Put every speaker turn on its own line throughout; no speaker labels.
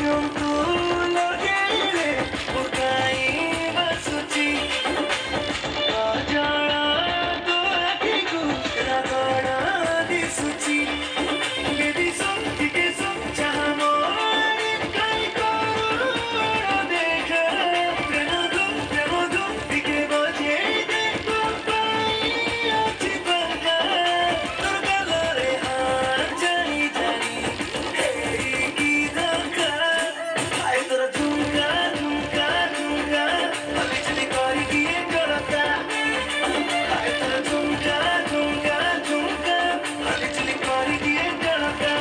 तुमको लगेले मुकाई बसुची अजड़ा तो आखिku रगड़ा दिसुची बेबी सुन के सुन चाहा मोरे काई करो देख प्रेम धुम दिखे बजे देखो पाई अच्छी बरका तोर गलरे हार जानी जानी हेरी की दरकार आए तोरा झुमका झुमका झुमका अभी चली करी किए करता आए तोरा झुमका झुमका झुमका अभी चली करी किए करता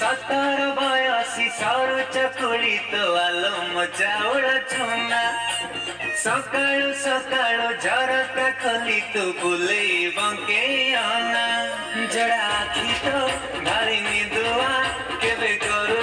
सतर बयसी सरू चकुली तो आलम चाउड़ चुना सकाळु सकाळु झरका खोली तू बुले बंके आना जड़ा आखी तो भारी निदुआ केबे करू